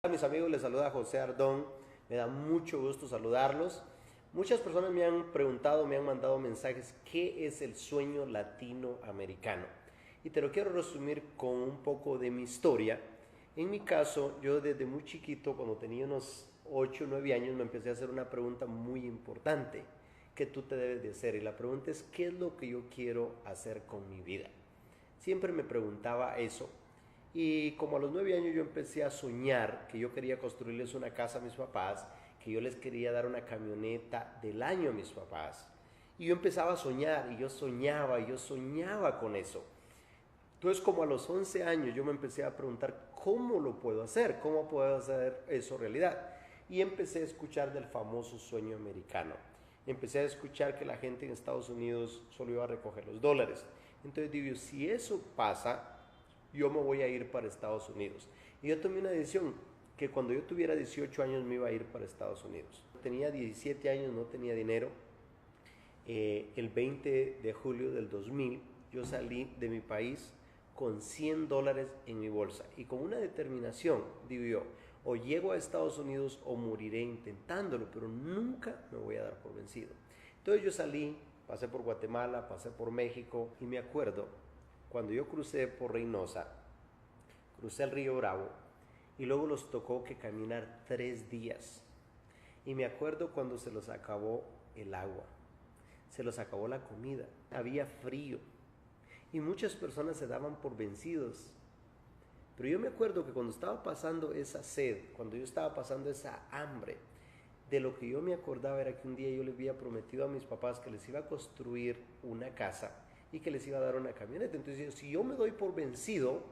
A mis amigos, les saluda José Ardón, me da mucho gusto saludarlos. Muchas personas me han preguntado, me han mandado mensajes, ¿qué es el sueño latinoamericano? Y te lo quiero resumir con un poco de mi historia. En mi caso, yo desde muy chiquito, cuando tenía unos 8 o 9 años, me empecé a hacer una pregunta muy importante que tú te debes de hacer. Y la pregunta es, ¿qué es lo que yo quiero hacer con mi vida? Siempre me preguntaba eso. Y como a los 9 años yo empecé a soñar que yo quería construirles una casa a mis papás, que yo les quería dar una camioneta del año a mis papás. Y yo empezaba a soñar y yo soñaba con eso. Entonces como a los 11 años yo me empecé a preguntar cómo lo puedo hacer, cómo puedo hacer eso realidad. Y empecé a escuchar del famoso sueño americano. Empecé a escuchar que la gente en Estados Unidos solo iba a recoger los dólares. Entonces digo, si eso pasa, yo me voy a ir para Estados Unidos. Y yo tomé una decisión que cuando yo tuviera 18 años me iba a ir para Estados Unidos. Tenía 17 años, no tenía dinero. El 20 de julio del 2000 yo salí de mi país con $100 en mi bolsa y con una determinación, digo yo, o llego a Estados Unidos o moriré intentándolo, pero nunca me voy a dar por vencido. Entonces yo salí, pasé por Guatemala, pasé por México y me acuerdo cuando yo crucé por Reynosa, crucé el río Bravo y luego nos tocó que caminar 3 días. Y me acuerdo cuando se los acabó el agua, se los acabó la comida, había frío y muchas personas se daban por vencidos. Pero yo me acuerdo que cuando estaba pasando esa sed, cuando yo estaba pasando esa hambre, de lo que yo me acordaba era que un día yo les había prometido a mis papás que les iba a construir una casa y que les iba a dar una camioneta. Entonces, si yo me doy por vencido,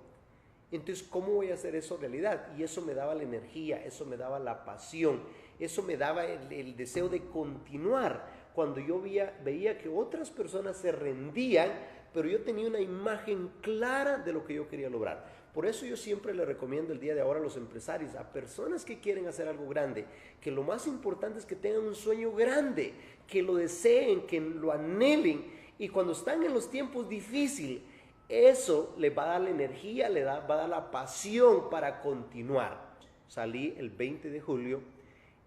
entonces, ¿cómo voy a hacer eso realidad? Y eso me daba la energía, eso me daba la pasión, eso me daba el deseo de continuar. Cuando yo veía que otras personas se rendían, pero yo tenía una imagen clara de lo que yo quería lograr. Por eso yo siempre le recomiendo el día de ahora a los empresarios, a personas que quieren hacer algo grande, que lo más importante es que tengan un sueño grande, que lo deseen, que lo anhelen. Y cuando están en los tiempos difíciles, eso les va a dar la energía, va a dar la pasión para continuar. Salí el 20 de julio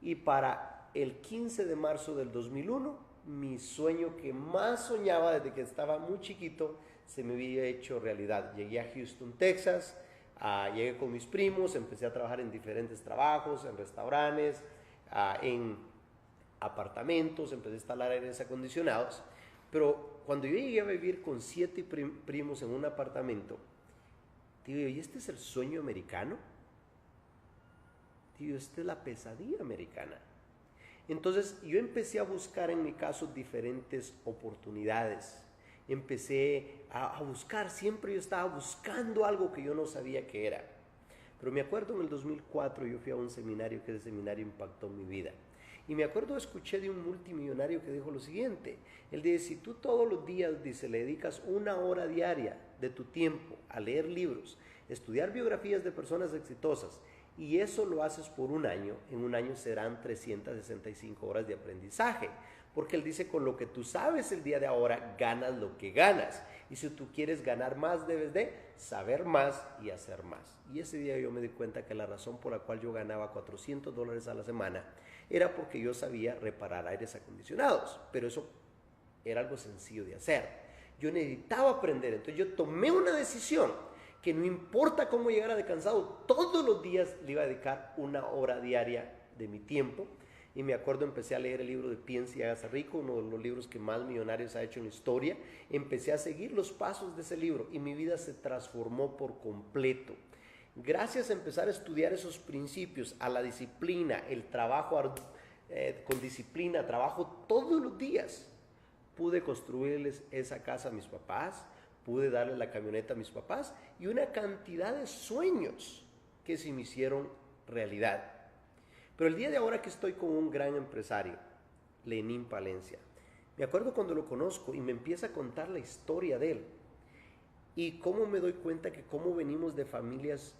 y para el 15 de marzo del 2001, mi sueño que más soñaba desde que estaba muy chiquito, se me había hecho realidad. Llegué a Houston, Texas, llegué con mis primos, empecé a trabajar en diferentes trabajos, en restaurantes, en apartamentos, empecé a instalar aires acondicionados. Pero cuando yo llegué a vivir con 7 primos en un apartamento, digo, ¿y este es el sueño americano? Digo, esta es la pesadilla americana. Entonces yo empecé a buscar en mi caso diferentes oportunidades. Empecé a buscar, siempre yo estaba buscando algo que yo no sabía qué era. Pero me acuerdo en el 2004 yo fui a un seminario que ese seminario impactó mi vida. Y me acuerdo, escuché de un multimillonario que dijo lo siguiente. Él dice, si tú todos los días, dice, le dedicas 1 hora diaria de tu tiempo a leer libros, estudiar biografías de personas exitosas, y eso lo haces por un año, en un año serán 365 horas de aprendizaje. Porque él dice, con lo que tú sabes el día de ahora, ganas lo que ganas. Y si tú quieres ganar más, debes de saber más y hacer más. Y ese día yo me di cuenta que la razón por la cual yo ganaba $400 a la semana era porque yo sabía reparar aires acondicionados. Pero eso era algo sencillo de hacer. Yo necesitaba aprender. Entonces yo tomé una decisión que no importa cómo llegara de cansado, todos los días le iba a dedicar 1 hora diaria de mi tiempo. Y me acuerdo, empecé a leer el libro de Piensa y hágase rico, uno de los libros que más millonarios ha hecho en la historia. Empecé a seguir los pasos de ese libro y mi vida se transformó por completo. Gracias a empezar a estudiar esos principios, a la disciplina, el trabajo con disciplina, trabajo todos los días, pude construirles esa casa a mis papás, pude darle la camioneta a mis papás y una cantidad de sueños que se me hicieron realidad. Pero el día de ahora que estoy con un gran empresario, Lenín Palencia, me acuerdo cuando lo conozco y me empieza a contar la historia de él y cómo me doy cuenta que cómo venimos de familias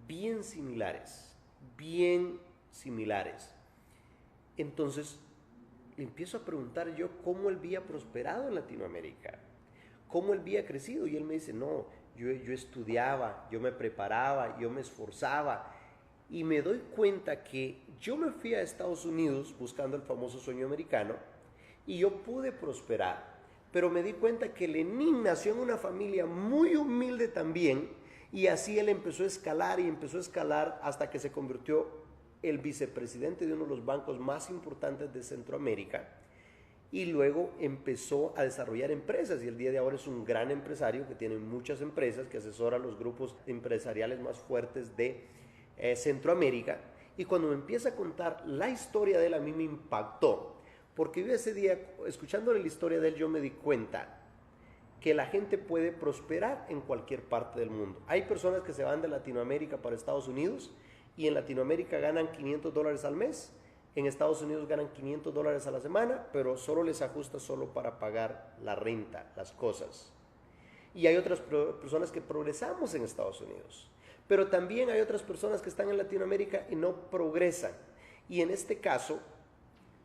bien similares, bien similares. Entonces le empiezo a preguntar yo cómo él había prosperado en Latinoamérica, cómo él había crecido, y él me dice, no, yo estudiaba, yo me preparaba, yo me esforzaba. y me doy cuenta que yo me fui a Estados Unidos buscando el famoso sueño americano y yo pude prosperar, pero me di cuenta que Lenin nació en una familia muy humilde también y así él empezó a escalar y empezó a escalar hasta que se convirtió el vicepresidente de uno de los bancos más importantes de Centroamérica y luego empezó a desarrollar empresas y el día de ahora es un gran empresario que tiene muchas empresas, que asesora a los grupos empresariales más fuertes de Centroamérica. Y cuando me empieza a contar la historia de él, a mí me impactó, porque yo ese día, escuchándole la historia de él, yo me di cuenta que la gente puede prosperar en cualquier parte del mundo. Hay personas que se van de Latinoamérica para Estados Unidos y en Latinoamérica ganan $500 al mes, en Estados Unidos ganan $500 a la semana, pero solo les ajusta solo para pagar la renta, las cosas. Y hay otras personas que progresamos en Estados Unidos, pero también hay otras personas que están en Latinoamérica y no progresan. Y en este caso,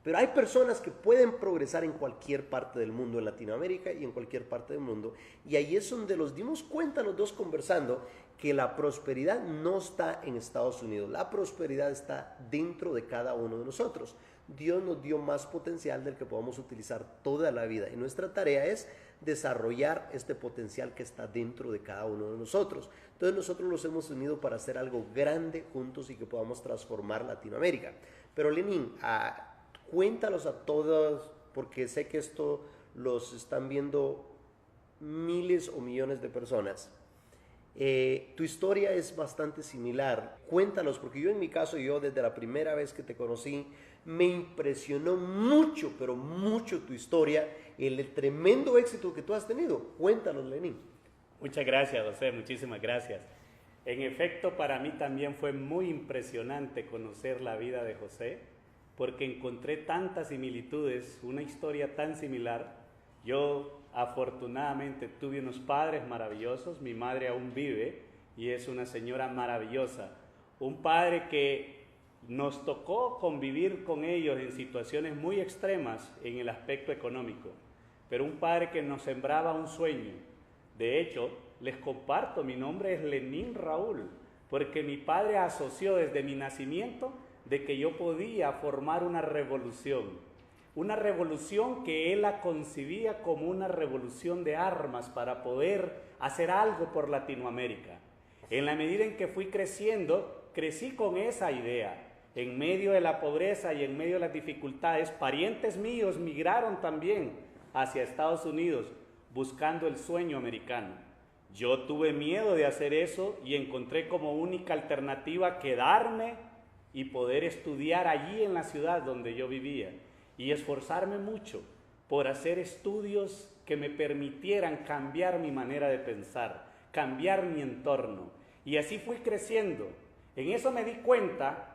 pero hay personas que pueden progresar en cualquier parte del mundo, en Latinoamérica y en cualquier parte del mundo. Y ahí es donde nos dimos cuenta los dos conversando que la prosperidad no está en Estados Unidos. La prosperidad está dentro de cada uno de nosotros. Dios nos dio más potencial del que podamos utilizar toda la vida. Y nuestra tarea es desarrollar este potencial que está dentro de cada uno de nosotros. Entonces nosotros nos hemos unido para hacer algo grande juntos y que podamos transformar Latinoamérica. Pero Lenin, cuéntalos a todos, porque sé que esto los están viendo miles o millones de personas. Tu historia es bastante similar. Cuéntalos, porque yo en mi caso, yo desde la primera vez que te conocí, me impresionó mucho, pero mucho tu historia, el tremendo éxito que tú has tenido. Cuéntanos, Lenin. Muchas gracias, José, muchísimas gracias. En efecto, para mí también fue muy impresionante conocer la vida de José, porque encontré tantas similitudes, una historia tan similar. Yo afortunadamente tuve unos padres maravillosos, mi madre aún vive y es una señora maravillosa. Un padre que nos tocó convivir con ellos en situaciones muy extremas en el aspecto económico, pero un padre que nos sembraba un sueño. De hecho, les comparto, mi nombre es Lenin Raúl, porque mi padre asoció desde mi nacimiento de que yo podía formar una revolución que él la concibía como una revolución de armas para poder hacer algo por Latinoamérica. En la medida en que fui creciendo, crecí con esa idea. En medio de la pobreza y en medio de las dificultades, parientes míos migraron también hacia Estados Unidos buscando el sueño americano. Yo tuve miedo de hacer eso y encontré como única alternativa quedarme y poder estudiar allí en la ciudad donde yo vivía y esforzarme mucho por hacer estudios que me permitieran cambiar mi manera de pensar, cambiar mi entorno. Y así fui creciendo. En eso me di cuenta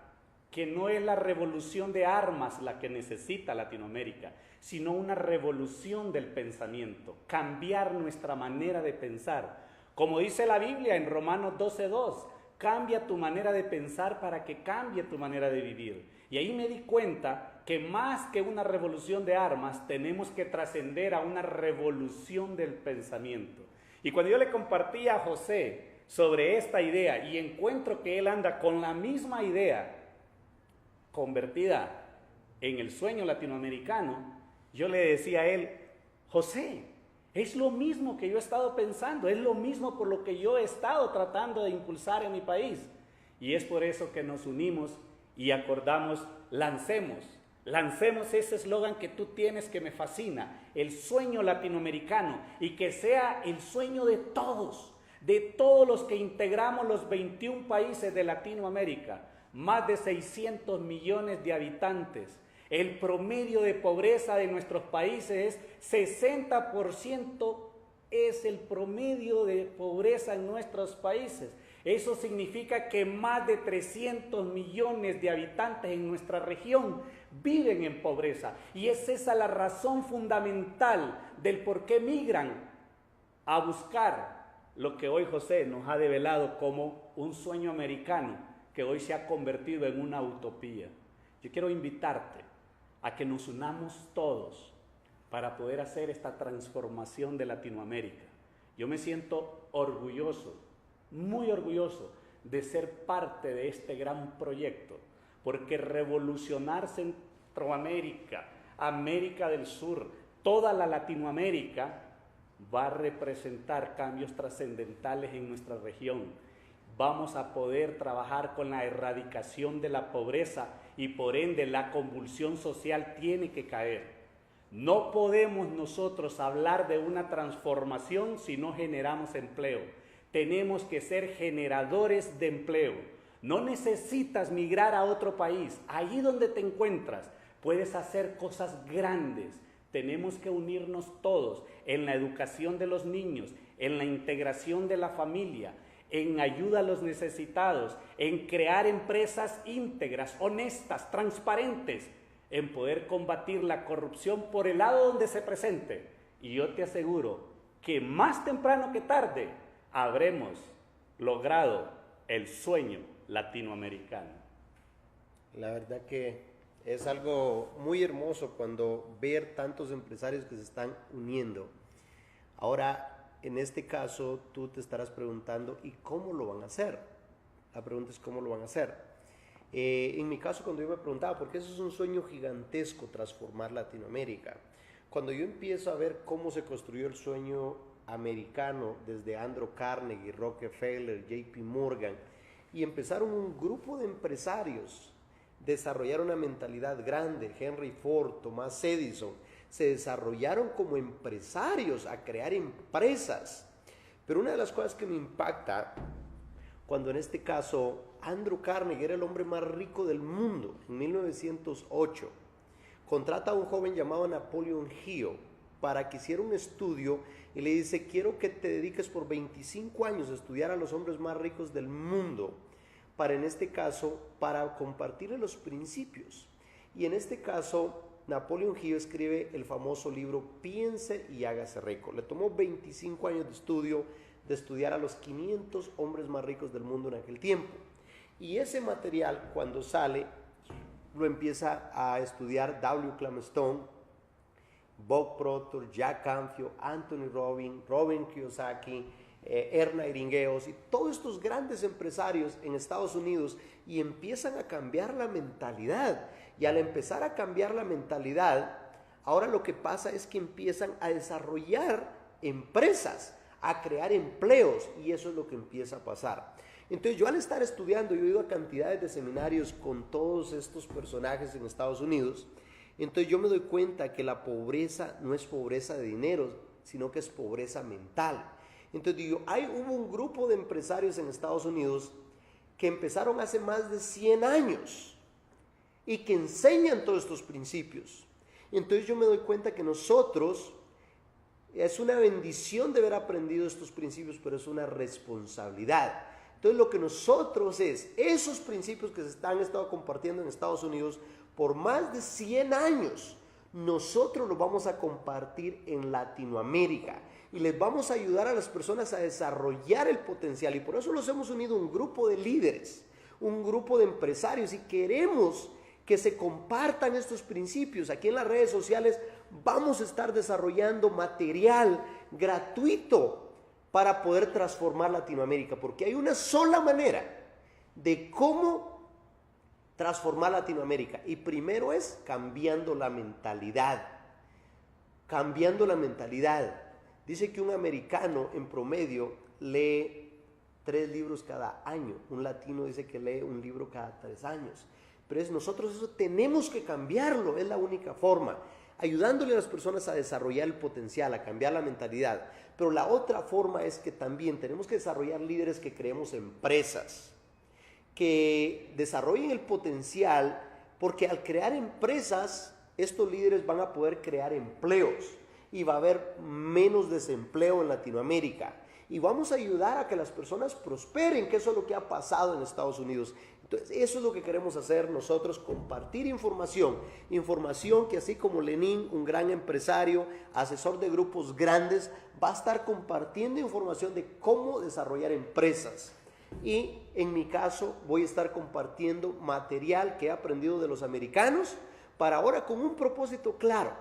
que no es la revolución de armas la que necesita Latinoamérica, sino una revolución del pensamiento, cambiar nuestra manera de pensar. Como dice la Biblia en Romanos 12:2, cambia tu manera de pensar para que cambie tu manera de vivir. Y ahí me di cuenta que más que una revolución de armas, tenemos que trascender a una revolución del pensamiento. Y cuando yo le compartí a José sobre esta idea y encuentro que él anda con la misma idea convertida en el sueño latinoamericano, yo le decía a él: José, es lo mismo que yo he estado pensando, es lo mismo por lo que yo he estado tratando de impulsar en mi país. Y es por eso que nos unimos y acordamos, lancemos ese eslogan que tú tienes que me fascina, el sueño latinoamericano, y que sea el sueño de todos los que integramos los 21 países de Latinoamérica, más de 600 millones de habitantes. El promedio de pobreza de nuestros países es 60%, es el promedio de pobreza en nuestros países. Eso significa que más de 300 millones de habitantes en nuestra región viven en pobreza. Y es esa la razón fundamental del por qué migran a buscar lo que hoy José nos ha develado como un sueño americano, que hoy se ha convertido en una utopía. Yo quiero invitarte a que nos unamos todos para poder hacer esta transformación de Latinoamérica. Yo me siento orgulloso, muy orgulloso, de ser parte de este gran proyecto, porque revolucionar Centroamérica, América del Sur, toda la Latinoamérica, va a representar cambios trascendentales en nuestra región. Vamos a poder trabajar con la erradicación de la pobreza y por ende la convulsión social tiene que caer. No podemos nosotros hablar de una transformación si no generamos empleo. Tenemos que ser generadores de empleo. No necesitas migrar a otro país. Allí donde te encuentras puedes hacer cosas grandes. Tenemos que unirnos todos en la educación de los niños, en la integración de la familia, en ayuda a los necesitados, en crear empresas íntegras, honestas, transparentes, en poder combatir la corrupción por el lado donde se presente. Y yo te aseguro que más temprano que tarde habremos logrado el sueño latinoamericano. La verdad que es algo muy hermoso cuando ver tantos empresarios que se están uniendo. Ahora, en este caso, tú te estarás preguntando, ¿y cómo lo van a hacer? La pregunta es, ¿cómo lo van a hacer? En mi caso, cuando yo me preguntaba, porque eso es un sueño gigantesco, transformar Latinoamérica. Cuando yo empiezo a ver cómo se construyó el sueño americano, desde Andrew Carnegie, Rockefeller, JP Morgan, y empezaron un grupo de empresarios, desarrollar una mentalidad grande, Henry Ford, Thomas Edison, se desarrollaron como empresarios a crear empresas. Pero una de las cosas que me impacta, cuando en este caso Andrew Carnegie era el hombre más rico del mundo, en 1908, contrata a un joven llamado Napoleon Hill para que hiciera un estudio y le dice, quiero que te dediques por 25 años a estudiar a los hombres más ricos del mundo, para en este caso, para compartirle los principios. Y en este caso, Napoleon Hill escribe el famoso libro Piense y hágase rico. Le tomó 25 años de estudio, de estudiar a los 500 hombres más ricos del mundo en aquel tiempo. Y ese material, cuando sale, lo empieza a estudiar W. Clement Stone, Bob Proctor, Jack Canfield, Anthony Robbins, Robin Kiyosaki, Ernest Iringueos y todos estos grandes empresarios en Estados Unidos, y empiezan a cambiar la mentalidad. Y al empezar a cambiar la mentalidad, ahora lo que pasa es que empiezan a desarrollar empresas, a crear empleos, y eso es lo que empieza a pasar. Entonces yo, al estar estudiando, yo he ido a cantidades de seminarios con todos estos personajes en Estados Unidos. Entonces yo me doy cuenta que la pobreza no es pobreza de dinero, sino que es pobreza mental. Entonces digo, hubo un grupo de empresarios en Estados Unidos que empezaron hace más de 100 años y que enseñan todos estos principios. Entonces yo me doy cuenta que nosotros, es una bendición de haber aprendido estos principios, pero es una responsabilidad. Entonces lo que nosotros esos principios que se han estado compartiendo en Estados Unidos por más de 100 años, nosotros los vamos a compartir en Latinoamérica y les vamos a ayudar a las personas a desarrollar el potencial. Y por eso los hemos unido un grupo de líderes, un grupo de empresarios, y queremos que se compartan estos principios. Aquí en las redes sociales vamos a estar desarrollando material gratuito para poder transformar Latinoamérica, porque hay una sola manera de cómo transformar Latinoamérica, y primero es cambiando la mentalidad. Cambiando la mentalidad. Dice que un americano en promedio lee 3 libros cada año. Un latino dice que lee un libro cada 3 años. Pero nosotros eso tenemos que cambiarlo, es la única forma. Ayudándole a las personas a desarrollar el potencial, a cambiar la mentalidad. Pero la otra forma es que también tenemos que desarrollar líderes que creemos empresas, que desarrollen el potencial, porque al crear empresas, estos líderes van a poder crear empleos y va a haber menos desempleo en Latinoamérica. Y vamos a ayudar a que las personas prosperen, que eso es lo que ha pasado en Estados Unidos. Entonces, eso es lo que queremos hacer nosotros, compartir información que así como Lenín, un gran empresario, asesor de grupos grandes, va a estar compartiendo información de cómo desarrollar empresas. Y en mi caso voy a estar compartiendo material que he aprendido de los americanos, para ahora con un propósito claro: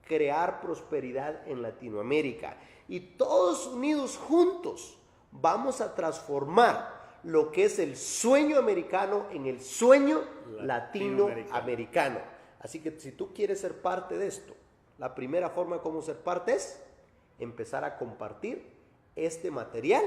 crear prosperidad en Latinoamérica. Y todos unidos juntos vamos a transformar lo que es el sueño americano en el sueño latinoamericano. Así que si tú quieres ser parte de esto, la primera forma de cómo ser parte es empezar a compartir este material,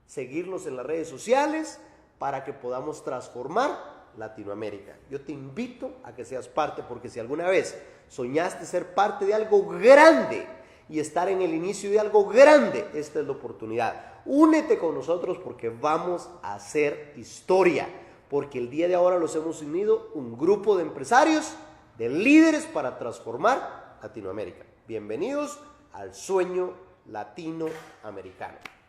seguirnos en las redes sociales para que podamos transformar Latinoamérica. Yo te invito a que seas parte, porque si alguna vez soñaste ser parte de algo grande y estar en el inicio de algo grande, esta es la oportunidad. Únete con nosotros porque vamos a hacer historia, porque el día de ahora los hemos unido un grupo de empresarios, de líderes para transformar Latinoamérica. Bienvenidos al sueño latinoamericano.